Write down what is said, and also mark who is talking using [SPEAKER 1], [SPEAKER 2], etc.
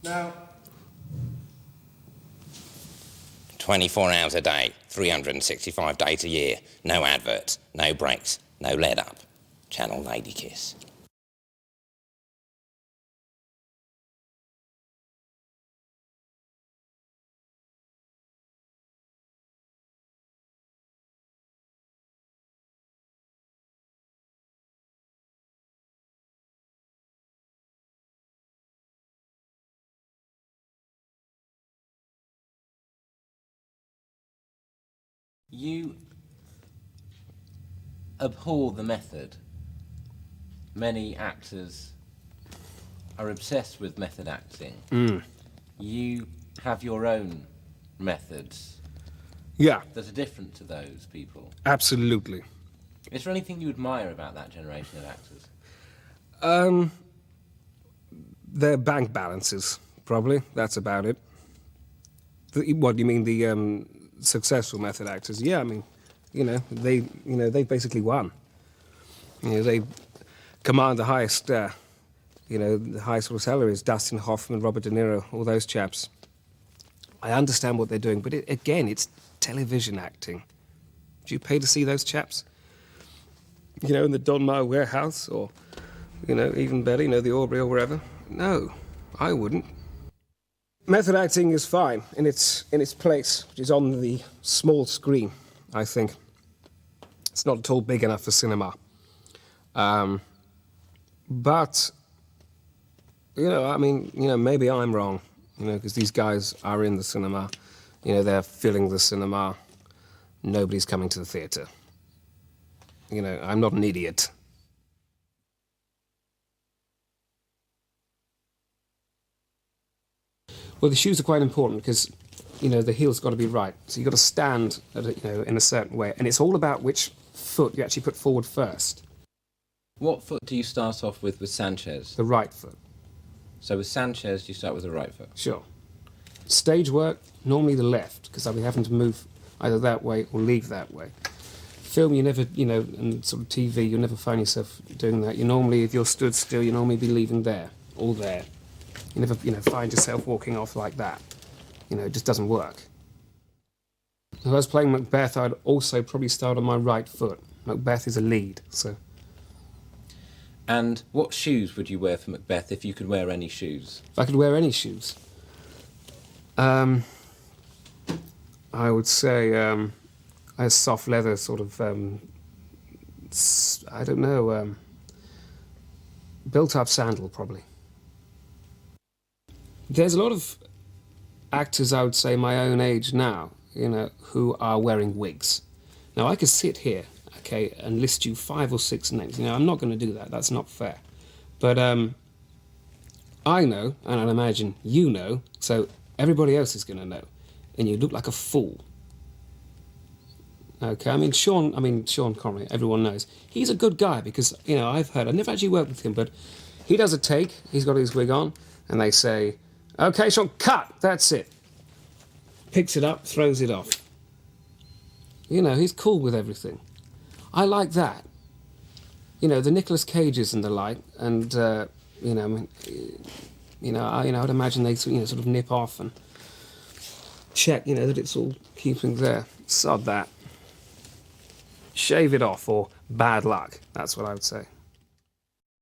[SPEAKER 1] Now,
[SPEAKER 2] 24 hours a day, 365 days a year, no adverts, no breaks, no let up. Channel Ladykiss.
[SPEAKER 3] You abhor the method. Many actors are obsessed with method acting. You have your own methods
[SPEAKER 1] yeah,
[SPEAKER 3] that are different to those people.
[SPEAKER 1] absolutely.
[SPEAKER 3] Is there anything you admire about that generation of actors?
[SPEAKER 1] Their bank balances, probably. That's about it. What do you mean, the successful method actors? Yeah, I mean, they basically won. They command the highest, the highest sort of salaries. Dustin Hoffman, Robert De Niro, all those chaps. I understand what they're doing, but again, it's television acting. Do you pay to see those chaps? In the Don Meyer warehouse, or, even better, the Aubrey or wherever? No, I wouldn't. Method acting is fine in its place, which is on the small screen, I think. It's not at all big enough for cinema. But, maybe I'm wrong, because these guys are in the cinema. They're filling the cinema. Nobody's coming to the theatre. I'm not an idiot. Well, the shoes are quite important because, the heel's got to be right. So you've got to stand, in a certain way. And it's all about which foot you actually put forward first.
[SPEAKER 3] What foot do you start off with Sanchez?
[SPEAKER 1] The right foot.
[SPEAKER 3] So with Sanchez, you start with the right foot?
[SPEAKER 1] Sure. Stage work, normally the left, because I'll be having to move either that way or leave that way. Film, you never, and sort of TV, you'll never find yourself doing that. You normally, if you're stood still, you normally be leaving there, or there. You never, find yourself walking off like that. It just doesn't work. If I was playing Macbeth, I'd also probably start on my right foot. Macbeth is a lead, so...
[SPEAKER 3] And what shoes would you wear for Macbeth if you could wear any shoes?
[SPEAKER 1] If I could wear any shoes? I would say a soft leather sort of, built-up sandal, probably. There's a lot of actors, I would say, my own age now, who are wearing wigs. Now, I could sit here, okay, and list you 5 or 6 names. I'm not going to do that. That's not fair. But I know, and I imagine you know, so everybody else is going to know. And you look like a fool. Okay, Sean Connery, everyone knows. He's a good guy because, I've never actually worked with him, but he does a take, he's got his wig on, and they say, okay, Sean, cut, that's it. Picks it up, throws it off. He's cool with everything. I like that. The Nicolas Cages and the like, and, I would imagine they, sort of nip off and check, that it's all keeping there. Sod that. Shave it off, or bad luck, that's what I would say.